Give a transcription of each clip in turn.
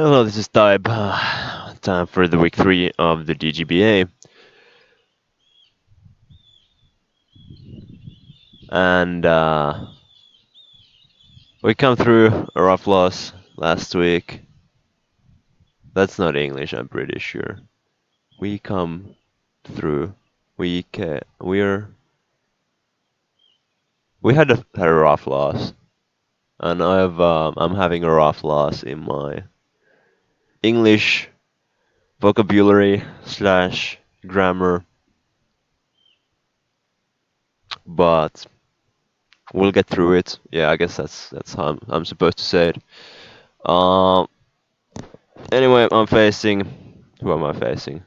Hello, this is Type. Time for the week 3 of the DGBA. And we come through a rough loss last week. That's not English, I'm pretty sure. We come through. We had a rough loss. And I'm having a rough loss in my English vocabulary slash grammar. But we'll get through it. Yeah, I guess that's how I'm supposed to say it. Um. Anyway, I'm facing. Who am I facing?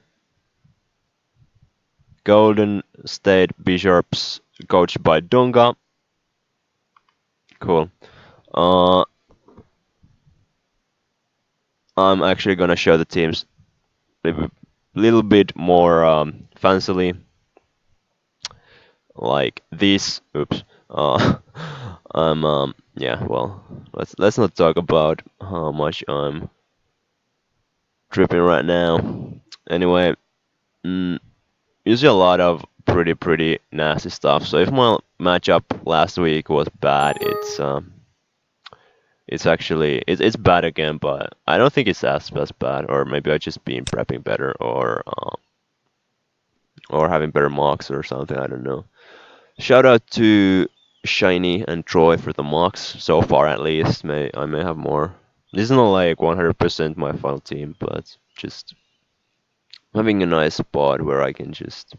Golden State Bisharps, coached by Dunga. Cool. Uh, I'm actually gonna show the teams a little bit more fancily, like this. Oops. Yeah. Well, let's not talk about how much I'm tripping right now. Anyway, mm, you see a lot of pretty nasty stuff. So if my matchup last week was bad, it's actually it's bad again, but I don't think it's as bad. Or maybe I just been prepping better, or having better mocks or something. I don't know. Shout out to Shiny and Troy for the mocks so far, at least. I may have more. This is not like 100% my final team, but just having a nice spot where I can just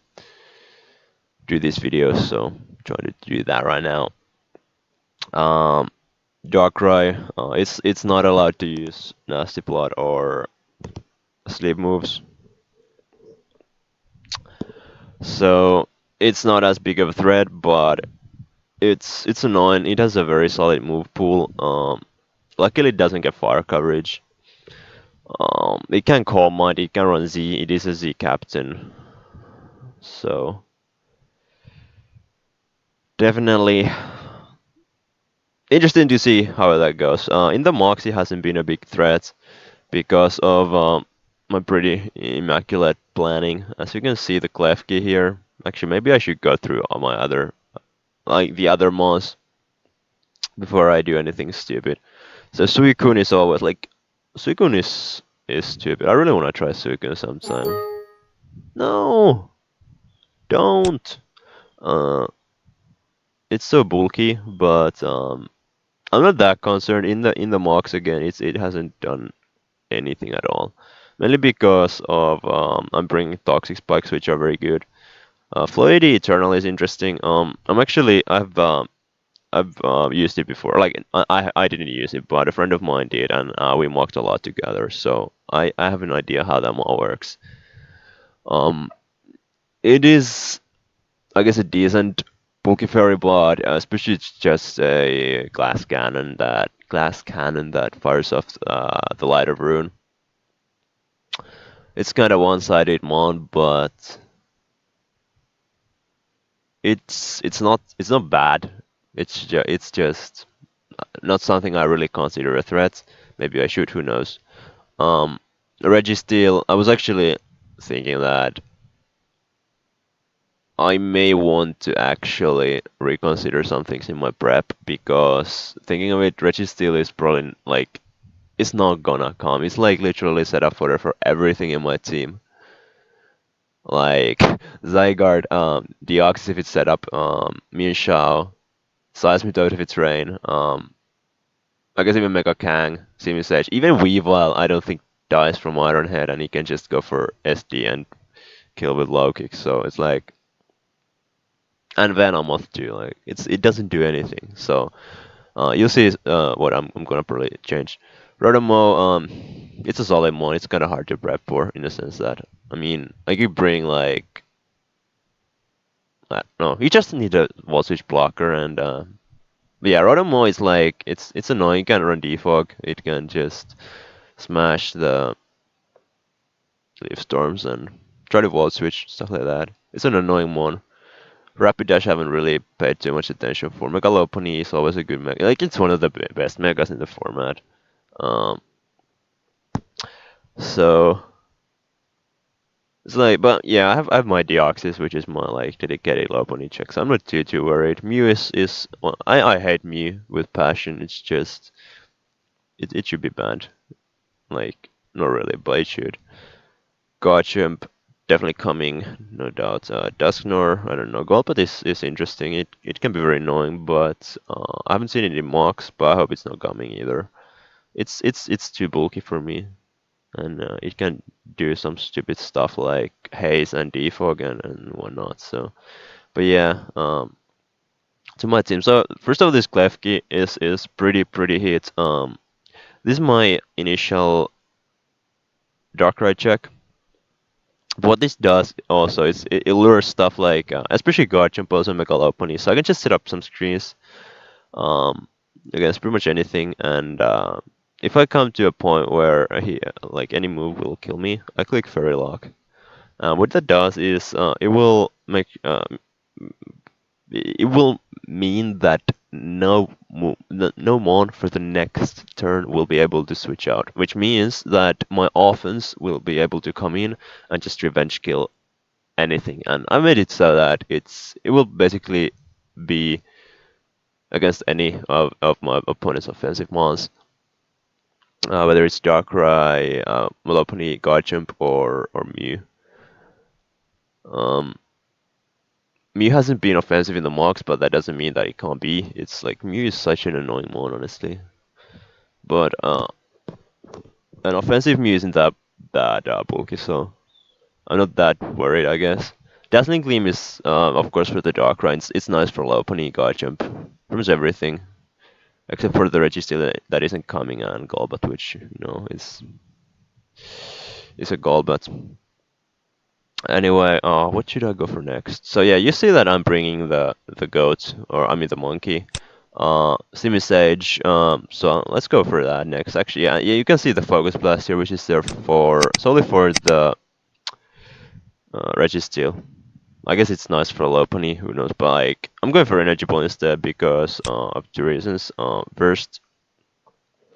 do these videos, so trying to do that right now. Um, Darkrai, it's not allowed to use Nasty Plot or sleep moves, so it's not as big of a threat, but it's annoying. It has a very solid move pool. Luckily it doesn't get fire coverage. It can Calm Mind, it can run Z. It is a Z captain, so definitely interesting to see how that goes. In the mocks, it hasn't been a big threat because of my pretty immaculate planning. As you can see, the Klefki here. Actually, maybe I should go through all my other, like the other mons before I do anything stupid. So Suicune is always like, Suicune is stupid. I really want to try Suicune sometime. No, don't. Uh, it's so bulky, but I'm not that concerned. In the mocks again, it hasn't done anything at all. Mainly because of I'm bringing toxic spikes, which are very good. Fluidity Eternal is interesting. I've used it before. Like I didn't use it, but a friend of mine did, and we mocked a lot together. So I have an idea how that mod works. Um, it is, I guess, a decent bulky fairy blood, especially it's just a glass cannon that fires off the light of rune. It's kind of one-sided mon, but it's not bad. It's just not something I really consider a threat. Maybe I should. Who knows? Um, Registeel. I was actually thinking that I may want to actually reconsider some things in my prep because thinking of it, Registeel is probably like it's not gonna come. It's like literally set up for everything in my team. Like Zygarde, Deoxys if it's set up, Mienshao, Seismitoad if it's rain, I guess even Mega Kang, Simisage, even Weavile I don't think dies from Iron Head and he can just go for SD and kill with low kick, so it's like and Venomoth too, like it doesn't do anything. So you'll see what I'm gonna probably change. Rotomo, it's a solid one. It's kind of hard to prep for in the sense that I mean I could bring like no, you just need a wall switch blocker and but yeah, Rotomo is like it's annoying. It can run defog. It can just smash the leaf storms and try to wall switch stuff like that. It's an annoying one. Rapidash haven't really paid too much attention for. Megalopony is always a good mega. Like it's one of the best megas in the format. Um, So it's like, but yeah, I have my Deoxys, which is my like dedicated low pony check. So I'm not too worried. Mew is well, I hate Mew with passion. It's just it should be banned. Like not really, but it should. Garchomp definitely coming, no doubt. Dusknor, I don't know. Golbat is interesting. It can be very annoying, but I haven't seen it in mocks, but I hope it's not coming either. It's too bulky for me, and it can do some stupid stuff like haze and defog and whatnot. So, but yeah, to my team. So first of all, this Klefki is pretty hit. This is my initial Darkrai check. What this does also is it lures stuff like, especially Garchomp and Megalopony. So I can just set up some screens um, against pretty much anything, and if I come to a point where like any move will kill me, I click Fairy Lock. What that does is it will mean that no mon for the next turn will be able to switch out, which means that my offense will be able to come in and just revenge kill anything. And I made it so that it will basically be against any of my opponent's offensive mons, whether it's Darkrai, Melopony, Garchomp, or Mew. Um, Mew hasn't been offensive in the mocks, but that doesn't mean that it can't be. It's like Mew is such an annoying mon, honestly. But an offensive Mew isn't that bulky, so I'm not that worried, I guess. Dazzling Gleam is, of course, for the Darkrai. It's nice for Lopunny, Garchomp, pretty much everything, except for the Registeel that isn't coming, and Golbat, which is a Golbat. Anyway, what should I go for next? So yeah, you see that I'm bringing the goat, or I mean the monkey, Simisage. So let's go for that next. Actually, yeah, you can see the Focus Blast here, which is there solely for the Registeel. I guess it's nice for Lopunny, who knows, but like, I'm going for Energy Ball instead because of two reasons. First,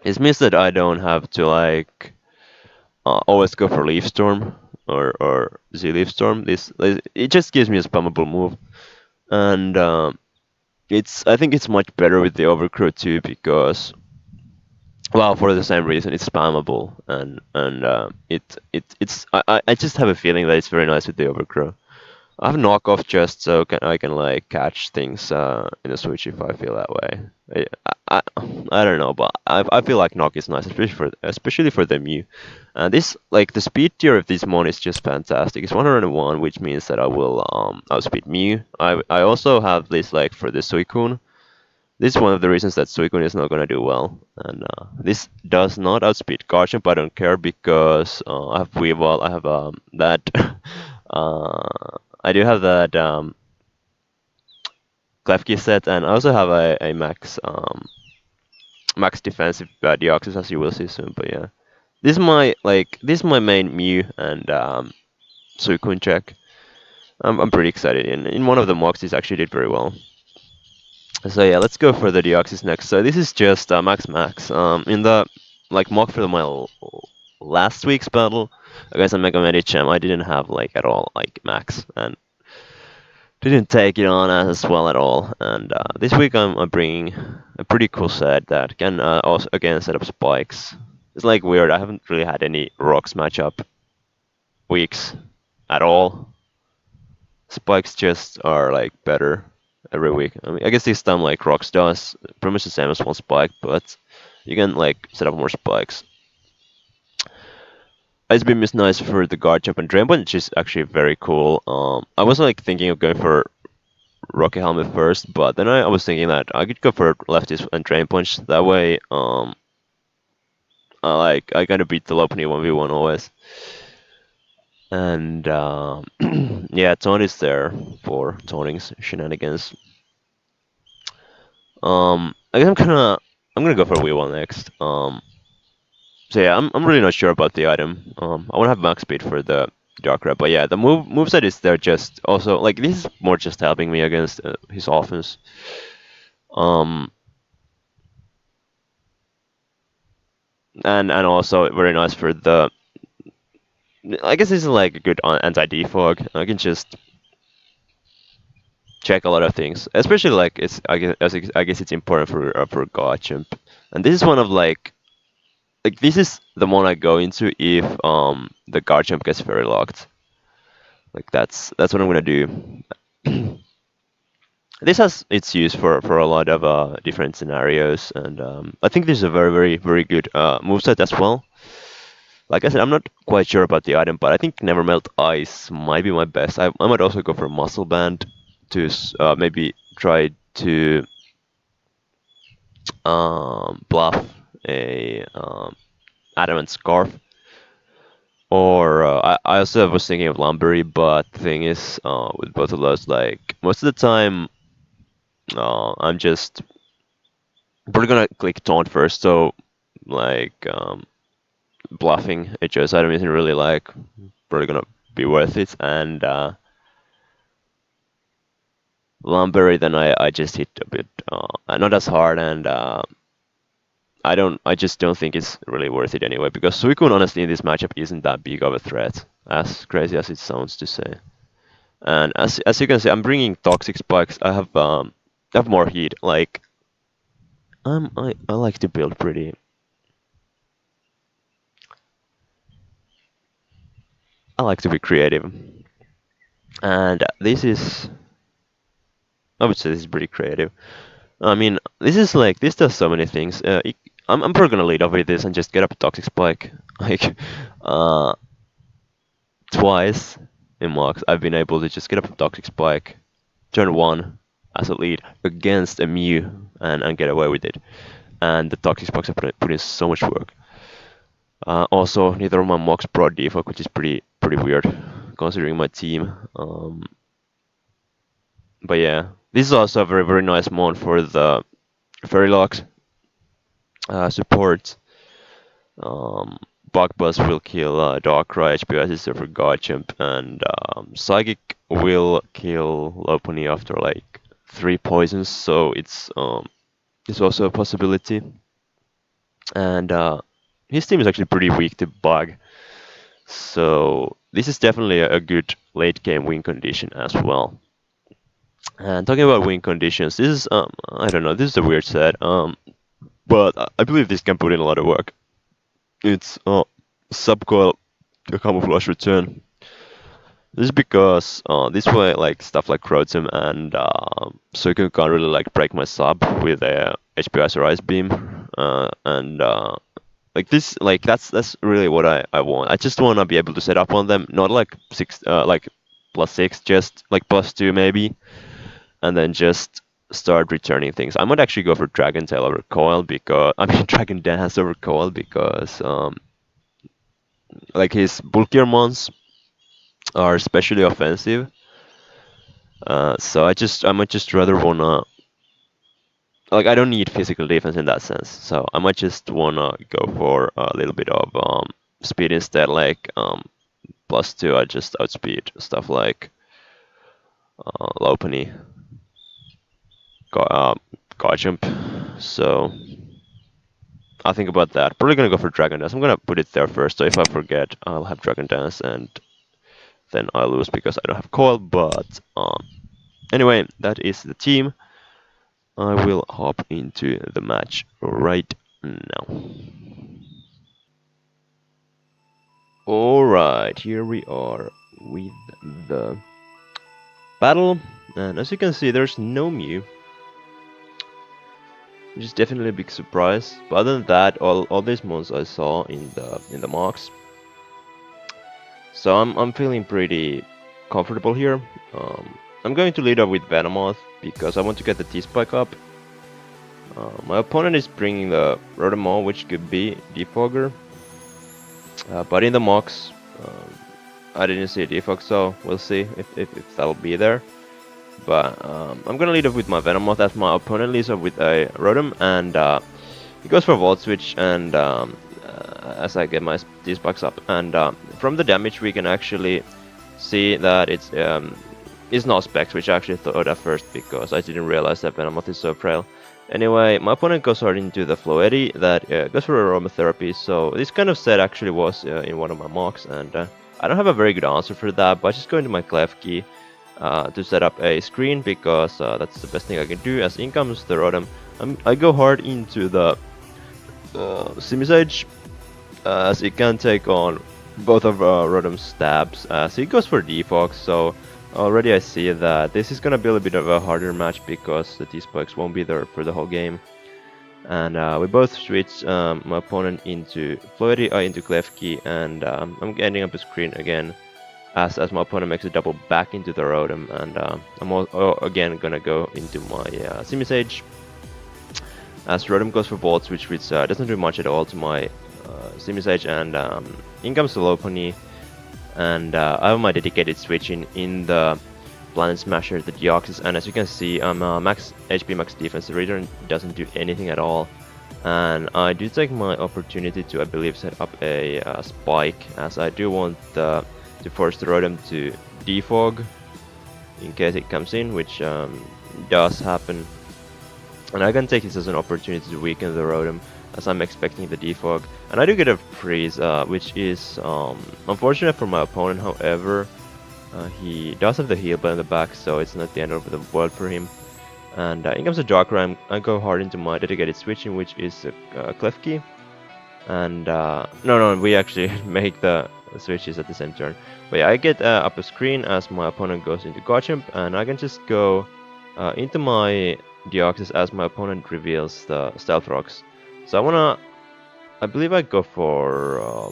it means that I don't have to like always go for Leaf Storm or Z Leaf Storm. It just gives me a spammable move, and I think it's much better with the Overgrowth too because, well, for the same reason, it's spammable, and I just have a feeling that it's very nice with the Overgrowth. I have knockoff just so I can like catch things in a switch if I feel that way. I, I don't know, but I feel like knock is nice, especially for the Mew. And this like the speed tier of this mon is just fantastic. It's 101, which means that I will outspeed Mew. I also have this like for the Suicune. This is one of the reasons that Suicune is not gonna do well, and this does not outspeed Garchomp. I don't care because I have Weavile, I have that. I do have that Klefki set, and I also have a max defensive Deoxys, as you will see soon. But yeah, this is my main Mew and Suicune check. I'm pretty excited. In one of the mocks, this actually did very well. So yeah, let's go for the Deoxys next. So this is just max. In the like mock for my last week's battle against a Mega Medicham, I didn't have like at all like max and didn't take it on as well at all. And this week I'm bringing a pretty cool set that can also again set up spikes. It's like weird. I haven't really had any rocks matchup weeks at all. Spikes just are like better every week. I mean, I guess this time like rocks does pretty much the same as one spike, but you can like set up more spikes. Ice Beam is nice for the Garchomp and Drain Punch, which is actually very cool. I was like thinking of going for Rocky Helmet first, but then I was thinking that I could go for Lefties and Drain Punch. That way, I gotta beat the Lopunny 1v1 always. And yeah, Taunt is there for taunting shenanigans. I guess I'm gonna go for Weavile next. So yeah, I'm really not sure about the item. I want to have max speed for the Darkrai, but yeah, the moveset is there just also like this is more just helping me against his offense. And also very nice for the I guess this is like a good anti-defog. I can just check a lot of things, especially like it's I guess it's important for Garchomp, and this is one of like this is the one I go into if the Garchomp gets very locked. Like that's what I'm gonna do. This has its use for a lot of different scenarios, and I think this is a very good moveset as well. Like I said, I'm not quite sure about the item, but I think Never Melt Ice might be my best. I might also go for Muscle Band to maybe try to bluff a Adamant Scarf. Or I also was thinking of Lumberry, but the thing is, with both of those, like most of the time, I'm just probably gonna click Taunt first. So like bluffing a choice item isn't really like probably gonna be worth it, and Lumberry then I just hit a bit not as hard, and I just don't think it's really worth it anyway, because Suicune honestly in this matchup isn't that big of a threat, as crazy as it sounds to say. And as you can see, I'm bringing Toxic Spikes. I have more heat. Like I like to build pretty. I like to be creative, and this is. I would say this is pretty creative. I mean, this does so many things. I'm probably gonna lead off with this and just get up a Toxic Spike. Like, twice in mocks, I've been able to just get up a Toxic Spike, turn 1 as a lead against a Mew and get away with it. And the Toxic Spikes have put in so much work. Also, neither of my mocks brought defog, which is pretty weird considering my team. But yeah, this is also a very nice mod for the Fairy Locks support. Bug Buzz will kill Darkrai, HPS is for Garchomp, and Psychic will kill Lopunny after like 3 poisons, so it's also a possibility. And his team is actually pretty weak to Bug, so this is definitely a good late game win condition as well. And talking about win conditions, this is I don't know, this is a weird set, but I believe this can put in a lot of work. It's Subcoil Camouflage Return. This is because this way, like stuff like Crotum and Suicune can't really like break my sub with a HP Ice or Ice Beam, and like this, like that's really what I want. I just want to be able to set up on them, not like like +6, just like +2 maybe, and then just start returning things. I might actually go for Dragon Tail over Coil because Dragon Dance over Coil because like his bulkier mons are especially offensive. So I might just rather wanna, like I don't need physical defense in that sense. So I might just wanna go for a little bit of speed instead, like +2. I just outspeed stuff like Lopunny, Garchomp. So I'll think about that. Probably gonna go for Dragon Dance. I'm gonna put it there first, so if I forget, I'll have Dragon Dance, and then I lose because I don't have Coil. But anyway, that is the team. I will hop into the match right now. Alright, here we are with the battle, and as you can see, there's no Mew, which is definitely a big surprise. But other than that, all these mons I saw in the mocks, so I'm feeling pretty comfortable here. I'm going to lead off with Venomoth because I want to get the T-Spike up. My opponent is bringing the Rotom, which could be Defogger, but in the mocks I didn't see a Defog, so we'll see if that'll be there. But I'm gonna lead off with my Venomoth as my opponent leads off with a Rotom, and he goes for Volt Switch, and as I get my T-Spikes up, and from the damage we can actually see that it's not Specs, which I actually thought at first because I didn't realize that Venomoth is so frail. Anyway, my opponent goes hard into the Floetti that goes for Aromatherapy, so this kind of set actually was in one of my mocks, and I don't have a very good answer for that, but I just go into my clef key to set up a screen because that's the best thing I can do. As in comes the Rotom, I go hard into the Simisage, as it can take on both of Rotom's stabs, as he goes for Defog, so already I see that this is gonna be a little bit of a harder match because the T-Spikes won't be there for the whole game. And we both switch my opponent into Floety, into Klefki, and I'm ending up a screen again as my opponent makes a double back into the Rotom, and I'm again gonna go into my Simisage as Rotom goes for Volt Switch, which doesn't do much at all to my Simisage, and in comes the Lopunny, and I have my dedicated switch in the Planet Smasher, the Deoxys, and as you can see, I'm max HP, max defense. The return doesn't do anything at all, and I do take my opportunity to, I believe, set up a Spike, as I do want to force the Rotom to defog in case it comes in, which does happen. And I can take this as an opportunity to weaken the Rotom, as I'm expecting the defog. And I do get a freeze, which is unfortunate for my opponent. However, he does have the heal bell in the back, so it's not the end of the world for him. And in comes the Darkrai, I go hard into my dedicated switching, which is a Klefki. And no, we actually make the switches at the same turn. But yeah, I get up a screen as my opponent goes into Garchomp, and I can just go into my Deoxys as my opponent reveals the Stealth Rocks. So I believe I go for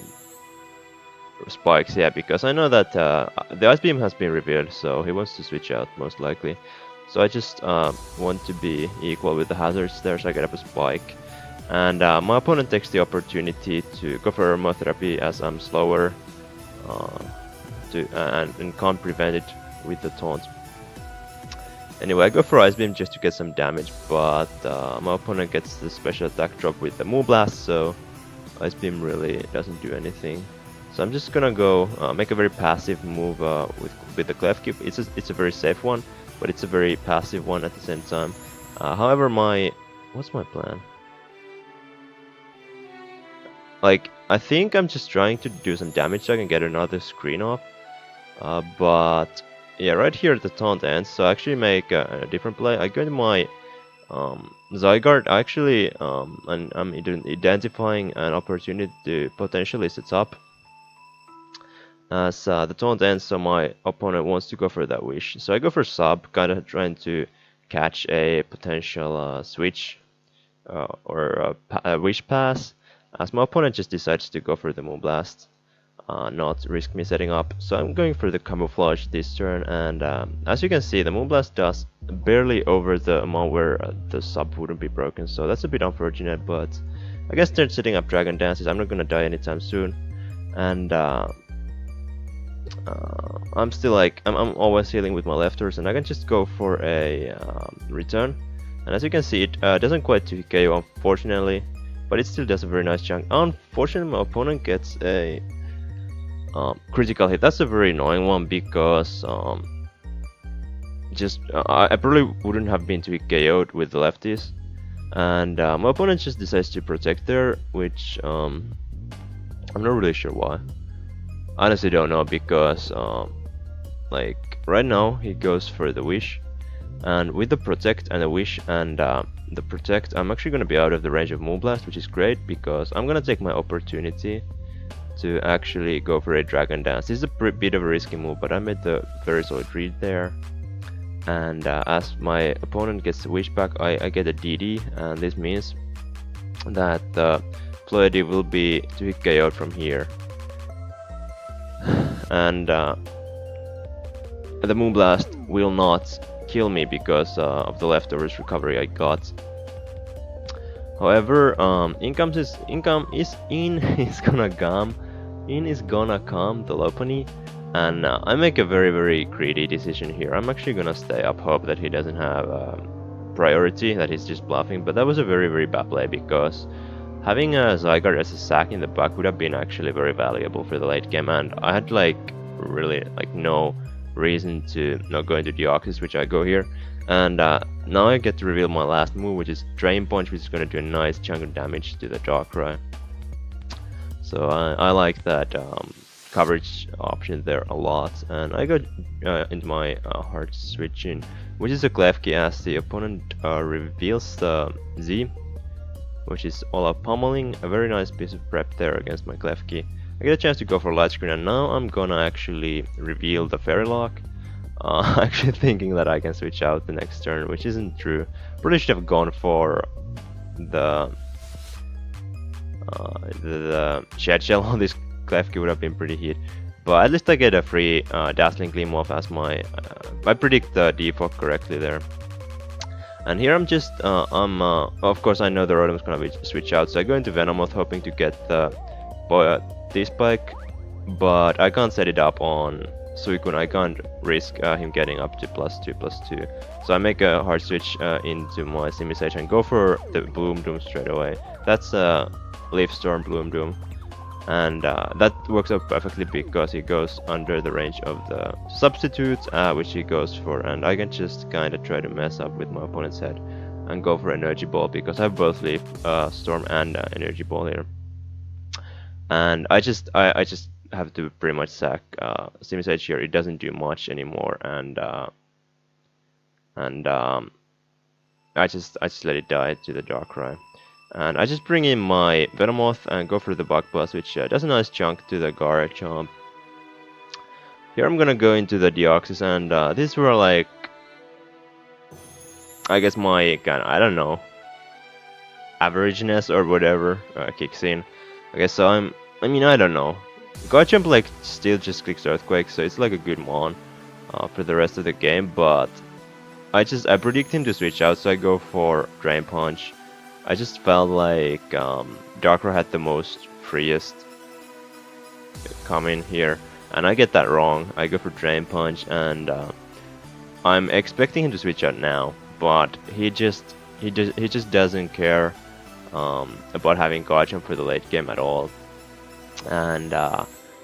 Spikes, yeah, because I know that the Ice Beam has been revealed, so he wants to switch out most likely. So I just want to be equal with the hazards there, so I get up a Spike. And my opponent takes the opportunity to go for Aerotherapy as I'm slower and can't prevent it with the taunt. Anyway, I go for Ice Beam just to get some damage, but my opponent gets the special attack drop with the Moonblast, so Ice Beam really doesn't do anything. So I'm just gonna go make a very passive move with the Klefki. It's a very safe one, but it's a very passive one at the same time. However, what's my plan? Like, I think I'm just trying to do some damage so I can get another screen off. But yeah, right here the taunt ends, so I actually make a different play. I go into my Zygarde, actually, and I'm identifying an opportunity to potentially set up. As the taunt ends, so my opponent wants to go for that wish. So I go for sub, kind of trying to catch a potential switch or a wish pass, as my opponent just decides to go for the Moonblast, not risk me setting up. So I'm going for the Camouflage this turn, and as you can see, the Moonblast does barely over the amount where the sub wouldn't be broken, so that's a bit unfortunate, but I guess they're setting up Dragon Dances. I'm not gonna die anytime soon, and I'm still like, I'm always healing with my lefters, and I can just go for a return. And as you can see, it doesn't quite TKO, unfortunately, but it still does a very nice chunk. Unfortunately, my opponent gets a critical hit. That's a very annoying one because I probably wouldn't have been TKO'd with the lefties, and my opponent just decides to protect there, which I'm not really sure why. I honestly don't know, because like right now he goes for the wish, and with the protect and the wish and the protect, I'm actually going to be out of the range of Moonblast, which is great because I'm going to take my opportunity to actually go for a Dragon Dance. This is a bit of a risky move, but I made the very solid read there. And as my opponent gets the wish back, I get a DD, and this means that the Floety will be 2KO'd from here. And the Moonblast will not kill me because of the leftovers recovery I got. However, in is gonna come the Lopunny, and I make a very greedy decision here. I'm actually gonna stay up, hope that he doesn't have priority, that he's just bluffing. But that was a very bad play, because having a Zygarde as a sack in the back would have been actually very valuable for the late game, and I had really no reason to not go into Deoxys, which I go here. And now I get to reveal my last move, which is Drain Punch, which is going to do a nice chunk of damage to the Darkrai. So I like that coverage option there a lot, and I got into my hard switching, which is a Klefki as the opponent reveals the Z, which is all up pummeling. A very nice piece of prep there against my Klefki. I get a chance to go for light screen, and now I'm gonna actually reveal the Fairy Lock. Actually thinking that I can switch out the next turn, which isn't true. Probably should have gone for the Shed Shell on this Klefki would have been pretty hit. But at least I get a free Dazzling Gleam off as my... I predict the defog correctly there. And here I'm just... of course I know the Rotom's gonna be switch out, so I go into Venomoth hoping to get the T-Spike, but I can't set it up on Suicune. I can't risk him getting up to +2/+2. So I make a hard switch into my Simisage and go for the Bloom Doom straight away. That's a Leaf Storm Bloom Doom. And that works out perfectly because he goes under the range of the substitutes, which he goes for, and I can just kind of try to mess up with my opponent's head and go for Energy Ball because I have both Leaf Storm and Energy Ball here. And I just have to pretty much sack Simisage here. It doesn't do much anymore, and I just let it die to the Darkrai. And I just bring in my Venomoth and go for the Bug Buzz, which does a nice chunk to the Garchomp. Here I'm gonna go into the Deoxys, and this is where, like, I guess my kind of, I don't know, averageness or whatever kicks in. Okay, so I mean, I don't know. Garchomp, like, still just clicks Earthquake, so it's like a good mon for the rest of the game, but I predict him to switch out, so I go for Drain Punch. I just felt like Darkrai had the most freest come in here, and I get that wrong. I go for Drain Punch, and I'm expecting him to switch out now, but he just doesn't care about having Garchomp for the late game at all, and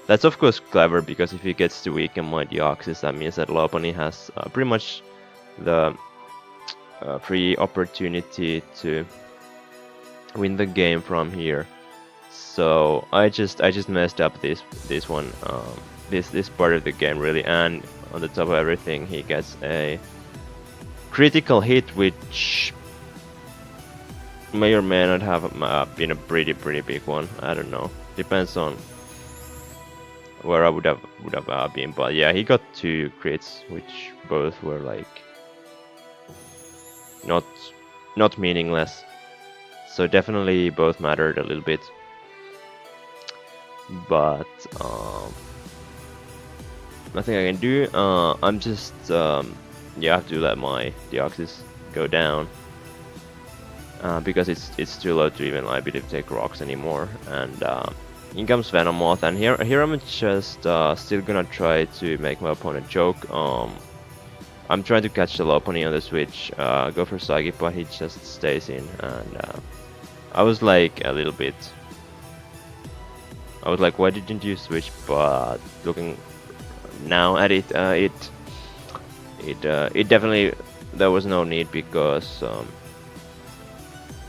that's of course clever because if he gets to weaken my Deoxys, that means that Lopunny has pretty much the free opportunity to win the game from here. So I just messed up this one, this part of the game really, and on the top of everything he gets a critical hit, which may or may not have been a pretty big one. I don't know, depends on where I would have been, but yeah, he got 2 crits, which both were like not meaningless. So definitely both mattered a little bit, but nothing I can do. I'm just yeah, I have to let my Deoxys go down because it's too low to even liability to take rocks anymore. And in comes Venomoth, and here I'm just still gonna try to make my opponent choke. I'm trying to catch the Lopunny on the switch, go for Psychic, but he just stays in, and I was like a little bit... I was like, why didn't you switch? But looking now at it, it definitely, there was no need because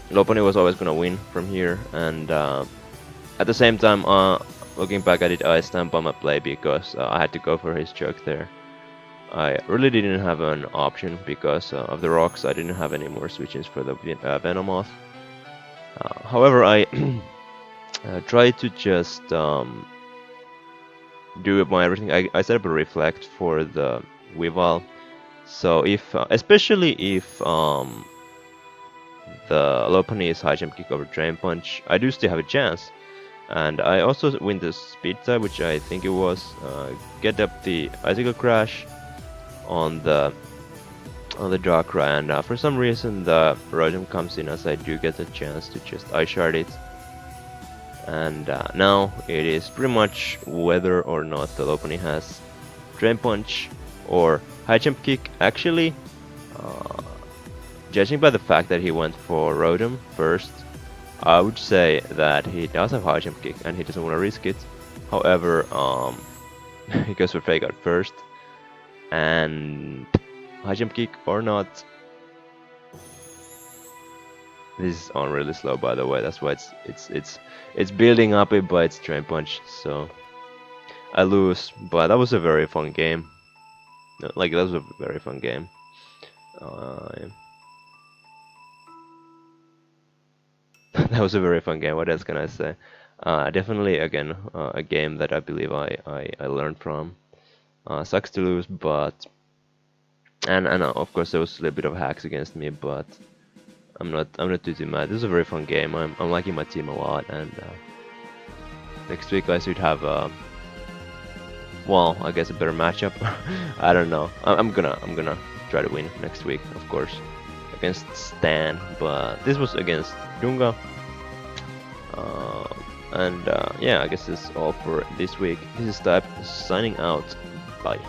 Lopunny was always gonna win from here, and at the same time, looking back at it, I stand by my play because I had to go for his choke there. I really didn't have an option because of the rocks. I didn't have any more switches for the Venomoth. However, I tried to just do my everything. I set up a Reflect for the Weavile, so if especially if the Lopunny is High Jump Kick over Drain Punch, I do still have a chance. And I also win the Speed type, which I think it was, get up the Icicle Crash on the Darkrai, and for some reason the Rotom comes in as I do get a chance to just Ice Shard it. And now it is pretty much whether or not the Lopunny has Drain Punch or High Jump Kick. Actually, judging by the fact that he went for Rotom first, I would say that he does have High Jump Kick and he doesn't want to risk it. However, he goes for Fake Out first, and High Jump Kick or not. This is on really slow, by the way. That's why it's building up it by its Drain Punch. So I lose, but that was a very fun game. Like that was a very fun game. Uh, that was a very fun game. What else can I say? Definitely again a game that I believe I learned from. Sucks to lose, but and of course there was a little bit of hacks against me, but I'm not too mad. This is a very fun game. I'm liking my team a lot, and next week I should have well, I guess a better matchup. I don't know. I'm gonna try to win next week, of course, against Stan. But this was against Dunga. And yeah, I guess that's all for this week. This is Type signing out. Bye.